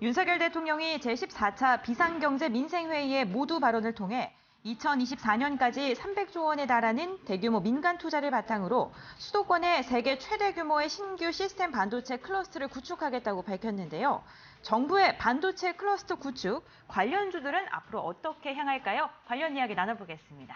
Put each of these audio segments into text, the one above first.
윤석열 대통령이 제14차 비상경제 민생회의의 모두 발언을 통해 2024년까지 300조 원에 달하는 대규모 민간 투자를 바탕으로 수도권에 세계 최대 규모의 신규 시스템 반도체 클러스터를 구축하겠다고 밝혔는데요. 정부의 반도체 클러스터 구축, 관련주들은 앞으로 어떻게 향할까요? 관련 이야기 나눠보겠습니다.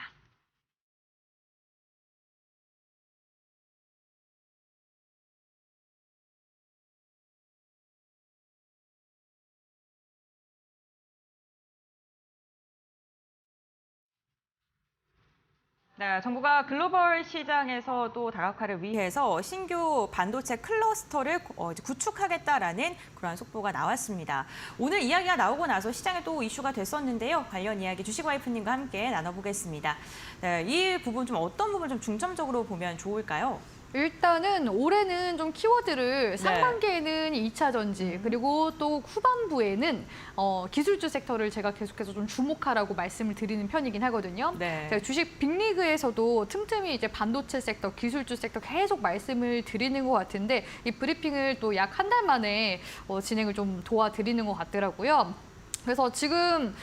네, 정부가 글로벌 시장에서도 다각화를 위해서 신규 반도체 클러스터를 구축하겠다라는 그러한 속보가 나왔습니다. 오늘 이야기가 나오고 나서 시장에 또 이슈가 됐었는데요. 관련 이야기 주식와이프님과 함께 나눠보겠습니다. 네, 이 부분 좀 어떤 부분 좀 중점적으로 보면 좋을까요? 일단은 올해는 좀 키워드를 상반기에는 2차 전지 그리고 또 후반부에는 기술주 섹터를 제가 계속해서 좀 주목하라고 말씀을 드리는 편이긴 하거든요. 네. 제가 주식 빅리그에서도 틈틈이 이제 반도체 섹터, 기술주 섹터 계속 말씀을 드리는 것 같은데 이 브리핑을 또 약 한 달 만에 진행을 좀 도와드리는 것 같더라고요. 그래서 지금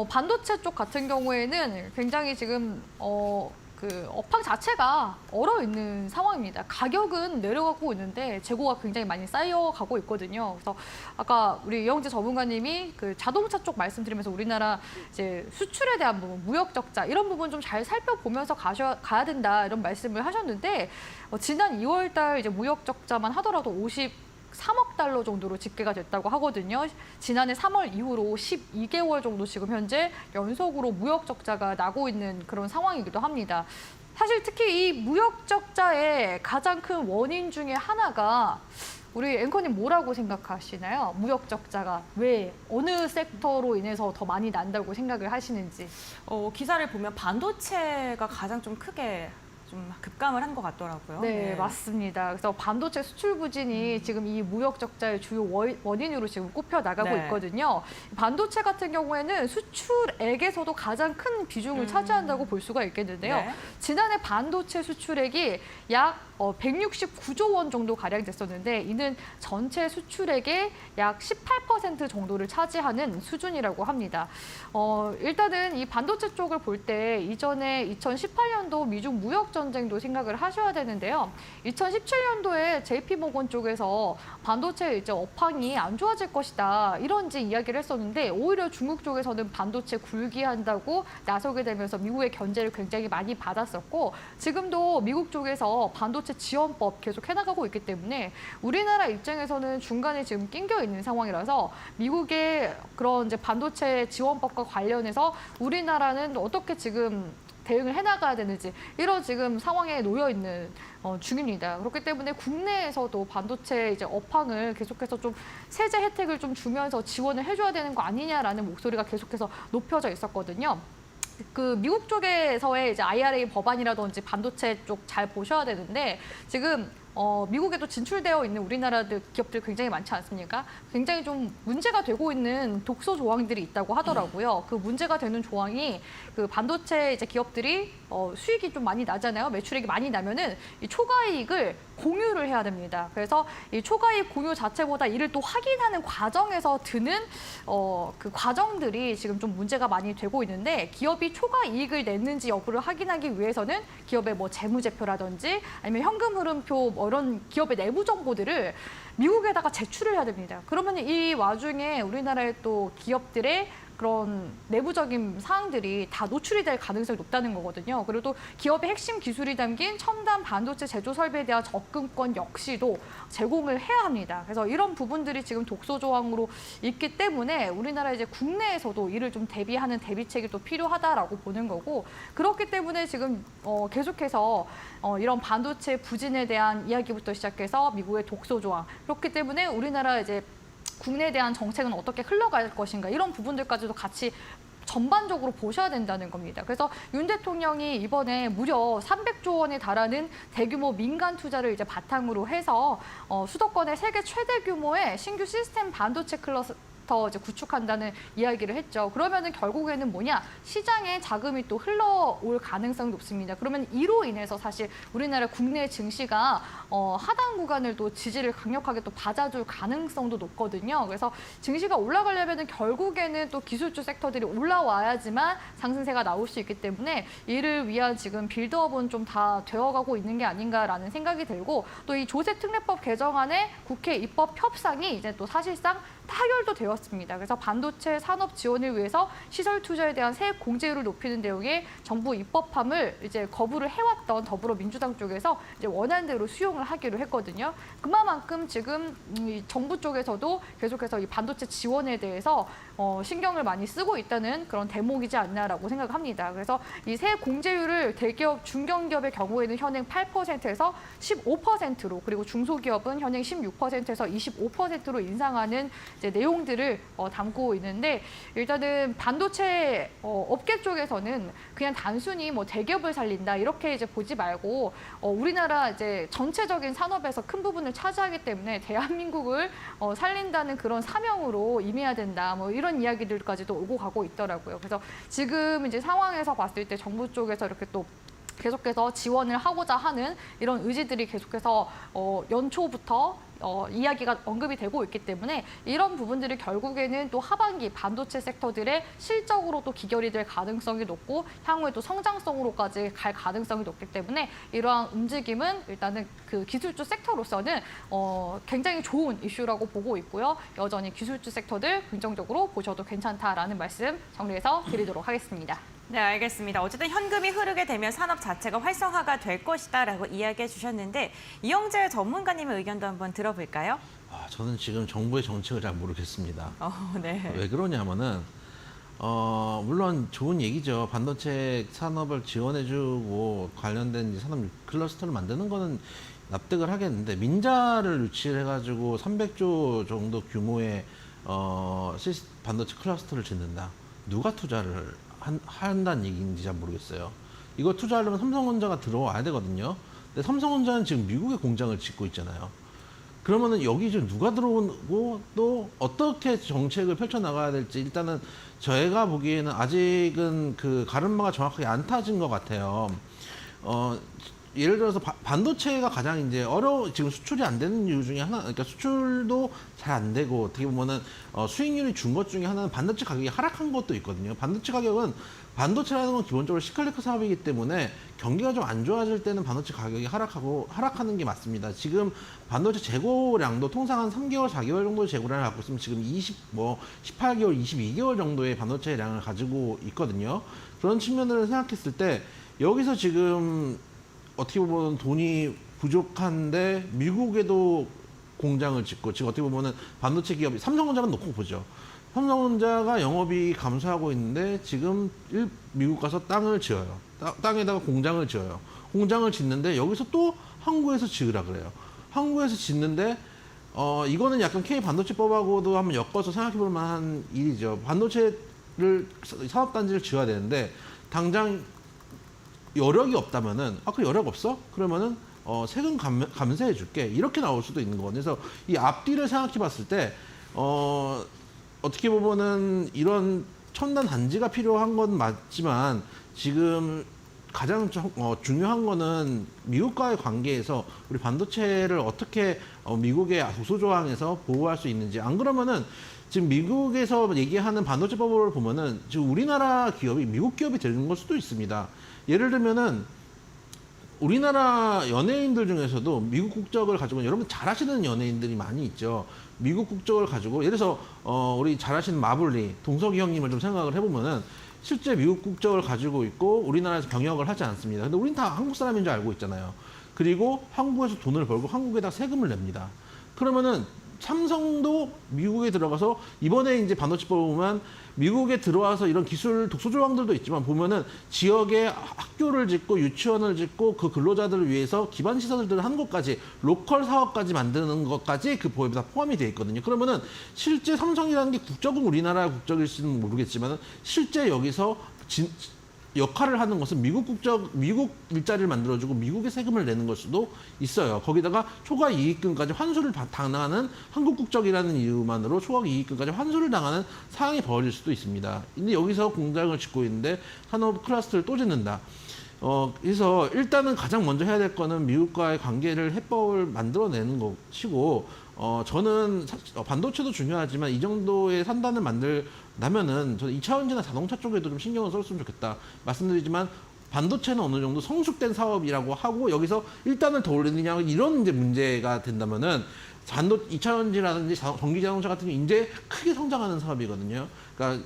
반도체 쪽 같은 경우에는 굉장히 지금 그 업황 자체가 얼어 있는 상황입니다. 가격은 내려가고 있는데 재고가 굉장히 많이 쌓여가고 있거든요. 그래서 아까 우리 이영재 전문가님이 그 자동차 쪽 말씀드리면서 우리나라 이제 수출에 대한 부분, 무역 적자 이런 부분 좀 잘 살펴보면서 가야 된다 이런 말씀을 하셨는데 지난 2월달 이제 무역 적자만 하더라도 3억 달러 정도로 집계가 됐다고 하거든요. 지난해 3월 이후로 12개월 정도 지금 현재 연속으로 무역 적자가 나고 있는 그런 상황이기도 합니다. 사실 특히 이 무역 적자의 가장 큰 원인 중에 하나가 우리 앵커님 뭐라고 생각하시나요? 무역 적자가 왜 어느 섹터로 인해서 더 많이 난다고 생각을 하시는지. 기사를 보면 반도체가 가장 좀 크게 좀 급감을 한 것 같더라고요. 네, 맞습니다. 그래서 반도체 수출 부진이 지금 이 무역 적자의 주요 원인으로 지금 꼽혀 나가고 있거든요. 반도체 같은 경우에는 수출액에서도 가장 큰 비중을 차지한다고 볼 수가 있겠는데요. 네. 지난해 반도체 수출액이 약 169조 원 정도 가량 됐었는데 이는 전체 수출액의 약 18% 정도를 차지하는 수준이라고 합니다. 일단은 이 반도체 쪽을 볼 때 이전에 2018년도 미중 무역 전쟁도 생각을 하셔야 되는데요. 2017년도에 JP모건 쪽에서 반도체 이제 업황이 안 좋아질 것이다 이런 이제 이야기를 했었는데 오히려 중국 쪽에서는 반도체 굴기한다고 나서게 되면서 미국의 견제를 굉장히 많이 받았었고 지금도 미국 쪽에서 반도체 지원법 계속 해나가고 있기 때문에 우리나라 입장에서는 중간에 지금 낑겨 있는 상황이라서 미국의 그런 이제 반도체 지원법과 관련해서 우리나라는 어떻게 지금 대응을 해나가야 되는지 이런 지금 상황에 놓여 있는 중입니다. 그렇기 때문에 국내에서도 반도체 이제 업황을 계속해서 좀 세제 혜택을 좀 주면서 지원을 해줘야 되는 거 아니냐라는 목소리가 계속해서 높여져 있었거든요. 그 미국 쪽에서의 이제 IRA 법안이라든지 반도체 쪽 잘 보셔야 되는데 지금 미국에도 진출되어 있는 우리나라들 기업들 굉장히 많지 않습니까? 굉장히 좀 문제가 되고 있는 독소 조항들이 있다고 하더라고요. 그 문제가 되는 조항이 그 반도체 이제 기업들이 수익이 좀 많이 나잖아요. 매출액이 많이 나면은 이 초과이익을 공유를 해야 됩니다. 그래서 이 초과이익 공유 자체보다 이를 또 확인하는 과정에서 드는 그 과정들이 지금 좀 문제가 많이 되고 있는데 기업이 초과이익을 냈는지 여부를 확인하기 위해서는 기업의 뭐 재무제표라든지 아니면 현금 흐름표 뭐 이런 기업의 내부 정보들을 미국에다가 제출을 해야 됩니다. 그러면 이 와중에 우리나라의 또 기업들의 그런 내부적인 사항들이 다 노출이 될 가능성이 높다는 거거든요. 그리고 또 기업의 핵심 기술이 담긴 첨단 반도체 제조 설비에 대한 접근권 역시도 제공을 해야 합니다. 그래서 이런 부분들이 지금 독소 조항으로 있기 때문에 우리나라 이제 국내에서도 이를 좀 대비하는 대비책이 또 필요하다라고 보는 거고 그렇기 때문에 지금 계속해서 이런 반도체 부진에 대한 이야기부터 시작해서 미국의 독소 조항 그렇기 때문에 우리나라 이제 국내에 대한 정책은 어떻게 흘러갈 것인가 이런 부분들까지도 같이 전반적으로 보셔야 된다는 겁니다. 그래서 윤 대통령이 이번에 무려 300조 원에 달하는 대규모 민간 투자를 이제 바탕으로 해서 수도권의 세계 최대 규모의 신규 시스템 반도체 클러스터 내년부터 이제 구축한다는 이야기를 했죠. 그러면은 결국에는 뭐냐? 시장에 자금이 또 흘러올 가능성이 높습니다. 그러면 이로 인해서 사실 우리나라 국내 증시가 하단 구간을 또 지지를 강력하게 또 받아줄 가능성도 높거든요. 그래서 증시가 올라가려면은 결국에는 또 기술주 섹터들이 올라와야지만 상승세가 나올 수 있기 때문에 이를 위한 지금 빌드업은 좀 다 되어가고 있는 게 아닌가라는 생각이 들고, 또 이 조세특례법 개정안의 국회 입법 협상이 이제 또 사실상 타결도 되었습니다. 그래서 반도체 산업 지원을 위해서 시설 투자에 대한 세액 공제율을 높이는 내용의 정부 입법함을 이제 거부를 해왔던 더불어민주당 쪽에서 이제 원안대로 수용을 하기로 했거든요. 그만큼 지금 이 정부 쪽에서도 계속해서 이 반도체 지원에 대해서 신경을 많이 쓰고 있다는 그런 대목이지 않나라고 생각합니다. 그래서 이 세액 공제율을 대기업, 중견기업의 경우에는 현행 8%에서 15%로, 그리고 중소기업은 현행 16%에서 25%로 인상하는 이제 내용들을 담고 있는데, 일단은 반도체 업계 쪽에서는 그냥 단순히 뭐 대기업을 살린다 이렇게 이제 보지 말고 우리나라 이제 전체적인 산업에서 큰 부분을 차지하기 때문에 대한민국을 살린다는 그런 사명으로 임해야 된다, 뭐 이런 이야기들까지도 오고 가고 있더라고요. 그래서 지금 이제 상황에서 봤을 때 정부 쪽에서 이렇게 또 계속해서 지원을 하고자 하는 이런 의지들이 계속해서 연초부터 이야기가 언급이 되고 있기 때문에 이런 부분들이 결국에는 또 하반기 반도체 섹터들의 실적으로 또 기결이 될 가능성이 높고 향후에 또 성장성으로까지 갈 가능성이 높기 때문에 이러한 움직임은 일단은 그 기술주 섹터로서는 굉장히 좋은 이슈라고 보고 있고요. 여전히 기술주 섹터들 긍정적으로 보셔도 괜찮다라는 말씀 정리해서 드리도록 하겠습니다. 네, 알겠습니다. 어쨌든 현금이 흐르게 되면 산업 자체가 활성화가 될 것이다라고 이야기해 주셨는데, 이영재 전문가님의 의견도 한번 들어볼까요? 저는 지금 정부의 정책을 잘 모르겠습니다. 네. 왜 그러냐면은 물론 좋은 얘기죠. 반도체 산업을 지원해주고 관련된 이제 산업 클러스터를 만드는 거는 납득을 하겠는데, 민자를 유치를 해가지고 300조 정도 규모의 반도체 클러스터를 짓는다. 누가 투자를 한다는 얘기인지 잘 모르겠어요. 이거 투자하려면 삼성전자가 들어와야 되거든요. 근데 삼성전자는 지금 미국에 공장을 짓고 있잖아요. 그러면은 여기 지금 누가 들어오고 또 어떻게 정책을 펼쳐나가야 될지, 일단은 저희가 보기에는 아직은 그 가름마가 정확하게 안 타진 것 같아요. 예를 들어서 반도체가 가장 이제 지금 수출이 안 되는 이유 중에 하나, 그러니까 수출도 잘 안 되고, 어떻게 보면은 수익률이 준 것 중에 하나는 반도체 가격이 하락한 것도 있거든요. 반도체 가격은, 반도체라는 건 기본적으로 시칼리크 사업이기 때문에 경기가 좀 안 좋아질 때는 반도체 가격이 하락하는 게 맞습니다. 지금 반도체 재고량도 통상 한 3개월, 4개월 정도의 재고량을 갖고 있으면 지금 18개월, 22개월 정도의 반도체 량을 가지고 있거든요. 그런 측면을 생각했을 때 여기서 지금 어떻게 보면 돈이 부족한데 미국에도 공장을 짓고, 지금 어떻게 보면은 반도체 기업이, 삼성전자만 놓고 보죠. 삼성전자가 영업이 감소하고 있는데 지금 미국 가서 땅을 지어요. 땅에다가 공장을 지어요. 공장을 짓는데 여기서 또 한국에서 지으라 그래요. 한국에서 짓는데 이거는 약간 K 반도체법하고도 한번 엮어서 생각해 볼 만한 일이죠. 반도체를 산업단지를 지어야 되는데 당장 여력이 없다면은, 그 여력 없어? 그러면은 세금 감세해 줄게, 이렇게 나올 수도 있는 거거든요. 그래서 이 앞뒤를 생각해 봤을 때 어떻게 보면은 이런 첨단 단지가 필요한 건 맞지만, 지금 가장 중요한 거는 미국과의 관계에서 우리 반도체를 어떻게 미국의 도소조항에서 보호할 수 있는지. 안 그러면은 지금 미국에서 얘기하는 반도체법을 보면은 지금 우리나라 기업이 미국 기업이 되는 걸 수도 있습니다. 예를 들면은 우리나라 연예인들 중에서도 미국 국적을 가지고, 여러분 잘 아시는 연예인들이 많이 있죠. 미국 국적을 가지고, 예를 들어서 우리 잘 아시는 마블리, 동석이 형님을 좀 생각을 해보면은 실제 미국 국적을 가지고 있고 우리나라에서 병역을 하지 않습니다. 근데 우린 다 한국 사람인 줄 알고 있잖아요. 그리고 한국에서 돈을 벌고 한국에다 세금을 냅니다. 그러면은 삼성도 미국에 들어가서, 이번에 이제 반도체법 보면 미국에 들어와서 이런 기술 독소 조항들도 있지만 보면은 지역에 학교를 짓고 유치원을 짓고 그 근로자들을 위해서 기반 시설들을 하는 것까지, 로컬 사업까지 만드는 것까지 그 법에 다 포함이 되어 있거든요. 그러면은 실제 삼성이라는 게 국적은 우리나라 국적일지는 모르겠지만 실제 여기서 역할을 하는 것은 미국 일자리를 만들어주고 미국의 세금을 내는 걸 수도 있어요. 거기다가 초과 이익금까지 환수를 당하는 한국 국적이라는 이유만으로 초과 이익금까지 환수를 당하는 상황이 벌어질 수도 있습니다. 근데 여기서 공장을 짓고 있는데 산업 클러스터를 또 짓는다. 그래서 일단은 가장 먼저 해야 될 거는 미국과의 관계를 해법을 만들어내는 것이고, 저는 반도체도 중요하지만 이 정도의 산단을 만들려면은 저는 2차 전지나 자동차 쪽에도 좀 신경을 썼으면 좋겠다. 말씀드리지만 반도체는 어느 정도 성숙된 사업이라고 하고 여기서 일단을 더 올리느냐 이런 이제 문제가 된다면은 2차 전지라든지 전기 자동차 같은 게 이제 크게 성장하는 사업이거든요. 그러니까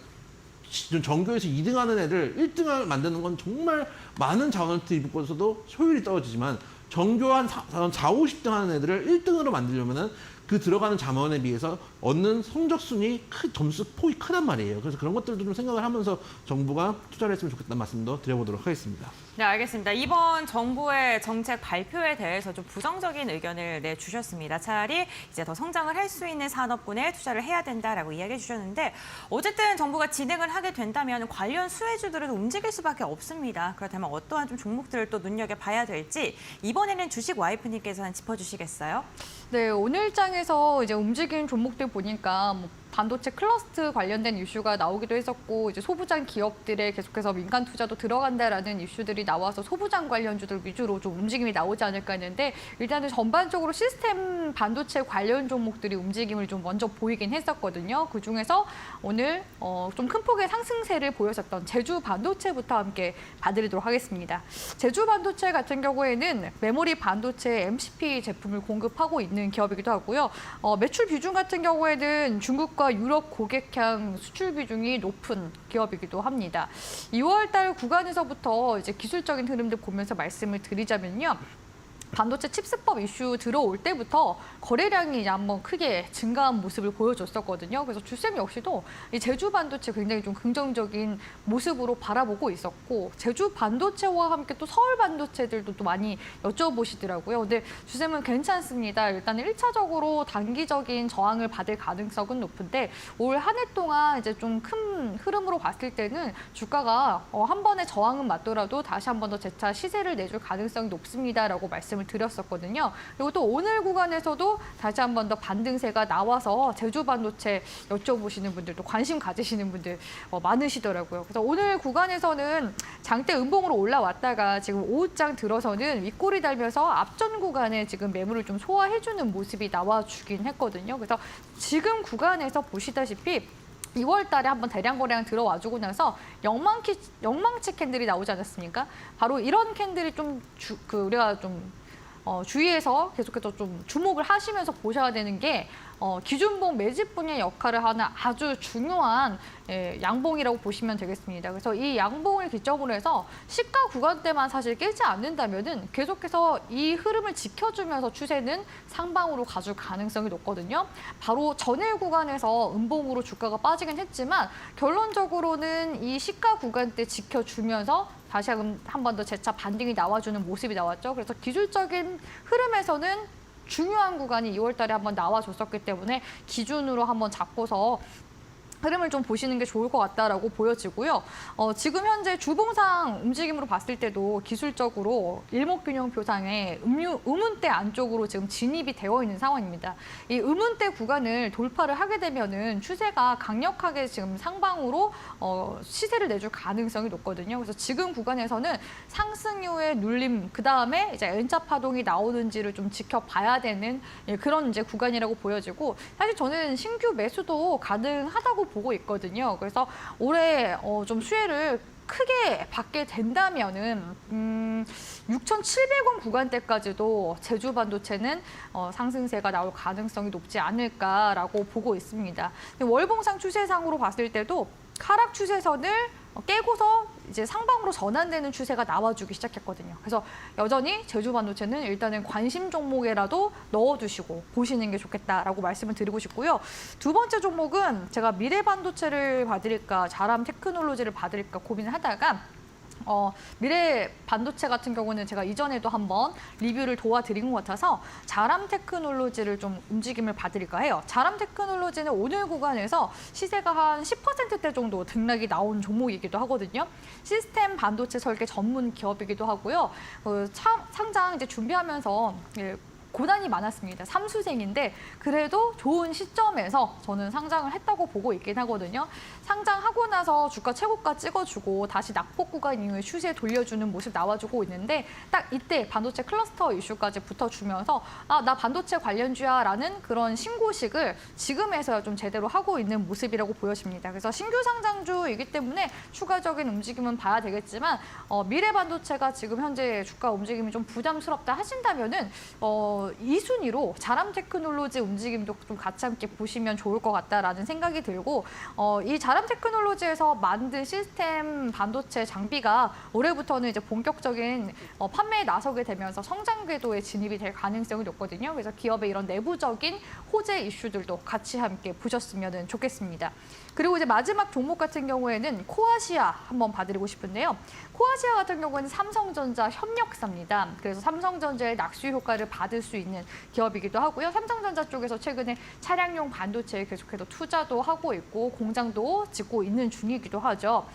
전교에서 2등하는 애들 1등을 만드는 건 정말 많은 자원을 들이붓고서도 효율이 떨어지지만 전교 한 4, 50등 하는 애들을 1등으로 만들려면은 그 들어가는 자원에 비해서 얻는 성적순위 점수 폭이 크단 말이에요. 그래서 그런 것들도 좀 생각을 하면서 정부가 투자를 했으면 좋겠다는 말씀도 드려보도록 하겠습니다. 네, 알겠습니다. 이번 정부의 정책 발표에 대해서 좀 부정적인 의견을 내주셨습니다. 차라리 이제 더 성장을 할 수 있는 산업군에 투자를 해야 된다라고 이야기해 주셨는데 어쨌든 정부가 진행을 하게 된다면 관련 수혜주들은 움직일 수밖에 없습니다. 그렇다면 어떠한 좀 종목들을 또 눈여겨봐야 될지 이번에는 주식 와이프님께서 짚어주시겠어요? 네, 오늘장에서 이제 움직인 종목들 보니까 뭐 반도체 클러스터 관련된 이슈가 나오기도 했었고 이제 소부장 기업들에 계속해서 민간 투자도 들어간다라는 이슈들이 나와서 소부장 관련주들 위주로 좀 움직임이 나오지 않을까 했는데 일단은 전반적으로 시스템 반도체 관련 종목들이 움직임을 좀 먼저 보이긴 했었거든요. 그중에서 오늘 좀 큰 폭의 상승세를 보였었던 제주 반도체부터 함께 봐드리도록 하겠습니다. 제주 반도체 같은 경우에는 메모리 반도체 MCP 제품을 공급하고 있는 기업이기도 하고요. 매출 비중 같은 경우에는 중국과 유럽 고객향 수출 비중이 높은 기업이기도 합니다. 2월 달 구간에서부터 이제 기술적인 흐름들 보면서 말씀을 드리자면요. 반도체 칩스법 이슈 들어올 때부터 거래량이 이제 한번 크게 증가한 모습을 보여줬었거든요. 그래서 주쌤 역시도 이 제주 반도체 굉장히 좀 긍정적인 모습으로 바라보고 있었고 제주 반도체와 함께 또 서울 반도체들도 또 많이 여쭤보시더라고요. 근데 주쌤은 괜찮습니다. 일단은 1차적으로 단기적인 저항을 받을 가능성은 높은데 올 한 해 동안 이제 좀 큰 흐름으로 봤을 때는 주가가 한 번의 저항은 맞더라도 다시 한 번 더 재차 시세를 내줄 가능성이 높습니다라고 말씀을 드렸었거든요. 그리고 또 오늘 구간에서도 다시 한 번 더 반등세가 나와서 제주 반도체 여쭤보시는 분들도 관심 가지시는 분들 많으시더라고요. 그래서 오늘 구간에서는 장대 음봉으로 올라왔다가 지금 오후장 들어서는 윗골이 달면서 앞전 구간에 지금 매물을 좀 소화해주는 모습이 나와주긴 했거든요. 그래서 지금 구간에서 보시다시피 2월 달에 한번 대량 거래량 들어와주고 나서 영망치 캔들이 나오지 않았습니까? 바로 이런 캔들이 좀 우리가 좀 주위에서 계속해서 좀 주목을 하시면서 보셔야 되는 게 기준봉 매집 분야 역할을 하는 아주 중요한 양봉이라고 보시면 되겠습니다. 그래서 이 양봉을 기점으로 해서 시가 구간대만 사실 깨지 않는다면은 계속해서 이 흐름을 지켜주면서 추세는 상방으로 가줄 가능성이 높거든요. 바로 전일 구간에서 음봉으로 주가가 빠지긴 했지만 결론적으로는 이 시가 구간대 지켜주면서 다시 한 번 더 재차 반등이 나와주는 모습이 나왔죠. 그래서 기술적인 흐름에서는 중요한 구간이 2월 달에 한번 나와줬었기 때문에 기준으로 한번 잡고서 흐름을 좀 보시는 게 좋을 것 같다라고 보여지고요. 지금 현재 주봉상 움직임으로 봤을 때도 기술적으로 일목균형표상에 음운대 안쪽으로 지금 진입이 되어 있는 상황입니다. 이 음운대 구간을 돌파를 하게 되면은 추세가 강력하게 지금 상방으로 시세를 내줄 가능성이 높거든요. 그래서 지금 구간에서는 상승 이후의 눌림, 그 다음에 이제 N자 파동이 나오는지를 좀 지켜봐야 되는 그런 이제 구간이라고 보여지고 사실 저는 신규 매수도 가능하다고 보고 있거든요. 그래서 올해 좀 수혜를 크게 받게 된다면은 6,700원 구간대까지도 제주 반도체는 상승세가 나올 가능성이 높지 않을까라고 보고 있습니다. 월봉상 추세상으로 봤을 때도 하락 추세선을 깨고서 이제 상방으로 전환되는 추세가 나와주기 시작했거든요. 그래서 여전히 제주 반도체는 일단은 관심 종목에라도 넣어두시고 보시는 게 좋겠다라고 말씀을 드리고 싶고요. 두 번째 종목은 제가 미래 반도체를 봐드릴까, 자람 테크놀로지를 봐드릴까 고민을 하다가 미래 반도체 같은 경우는 제가 이전에도 한번 리뷰를 도와드린 것 같아서 자람 테크놀로지를 좀 움직임을 봐드릴까 해요. 자람 테크놀로지는 오늘 구간에서 시세가 한 10%대 정도 등락이 나온 종목이기도 하거든요. 시스템 반도체 설계 전문 기업이기도 하고요. 상장 이제 준비하면서 고난이 많았습니다. 삼수생인데 그래도 좋은 시점에서 저는 상장을 했다고 보고 있긴 하거든요. 상장하고 나서 주가 최고가 찍어주고 다시 낙폭 구간 이후에 추세 돌려주는 모습 나와주고 있는데 딱 이때 반도체 클러스터 이슈까지 붙어주면서 나 반도체 관련주야 라는 그런 신고식을 지금에서야 좀 제대로 하고 있는 모습이라고 보여집니다. 그래서 신규 상장주이기 때문에 추가적인 움직임은 봐야 되겠지만 미래 반도체가 지금 현재 주가 움직임이 좀 부담스럽다 하신다면은 이 순위로 자람 테크놀로지 움직임도 좀 같이 함께 보시면 좋을 것 같다라는 생각이 들고 이 자람 테크놀로지에서 만든 시스템 반도체 장비가 올해부터는 이제 본격적인 판매에 나서게 되면서 성장 궤도에 진입이 될 가능성이 높거든요. 그래서 기업의 이런 내부적인 호재 이슈들도 같이 함께 보셨으면 좋겠습니다. 그리고 이제 마지막 종목 같은 경우에는 코아시아 한번 봐드리고 싶은데요. 코아시아 같은 경우에는 삼성전자 협력사입니다. 그래서 삼성전자의 낙수 효과를 받을 수 있는 기업이기도 하고요. 삼성전자 쪽에서 최근에 차량용 반도체에 계속해서 투자도 하고 있고 공장도 짓고 있는 중이기도 하죠.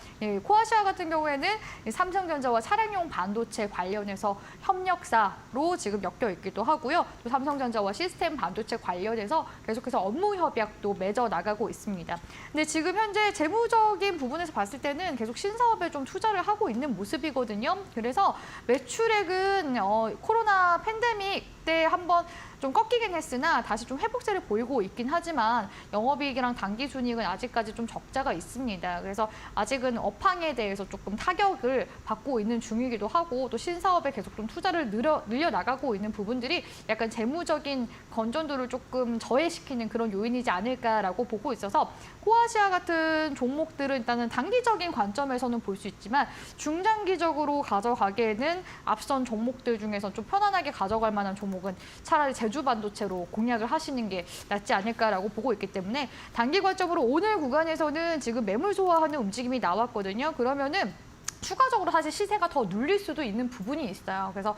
코아시아 같은 경우에는 삼성전자와 차량용 반도체 관련해서 협력사로 지금 엮여 있기도 하고요. 또 삼성전자와 시스템 반도체 관련해서 계속해서 업무 협약도 맺어 나가고 있습니다. 근데 지금 현재 재무적인 부분에서 봤을 때는 계속 신사업에 좀 투자를 하고 있는 모습이거든요. 그래서 매출액은 코로나 팬데믹 때 한번 좀 꺾이긴 했으나 다시 좀 회복세를 보이고 있긴 하지만 영업이익이랑 당기순이익은 아직까지 좀 적자가 있습니다. 그래서 아직은 업황에 대해서 조금 타격을 받고 있는 중이기도 하고 또 신사업에 계속 좀 투자를 늘려나가고 있는 부분들이 약간 재무적인 건전도를 조금 저해시키는 그런 요인이지 않을까라고 보고 있어서 코아시아 같은 종목들은 일단은 단기적인 관점에서는 볼 수 있지만 중장기적으로 가져가기에는 앞선 종목들 중에서 좀 편안하게 가져갈 만한 종목은 차라리 제주 반도체로 공략을 하시는 게 낫지 않을까라고 보고 있기 때문에 단기 관점으로 오늘 구간에서는 지금 매물 소화하는 움직임이 나왔거든요. 그러면은 추가적으로 사실 시세가 더 눌릴 수도 있는 부분이 있어요. 그래서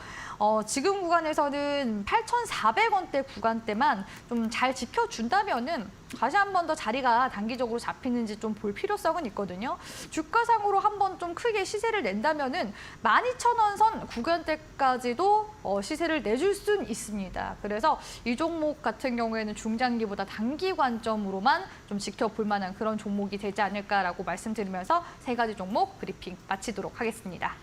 지금 구간에서는 8,400원대 구간대만 좀 잘 지켜준다면은 다시 한 번 더 자리가 단기적으로 잡히는지 좀 볼 필요성은 있거든요. 주가상으로 한 번 좀 크게 시세를 낸다면은 12,000원 선 구간대까지도 시세를 내줄 수는 있습니다. 그래서 이 종목 같은 경우에는 중장기보다 단기 관점으로만 좀 지켜볼 만한 그런 종목이 되지 않을까라고 말씀드리면서 세 가지 종목 브리핑 마치도록 하겠습니다.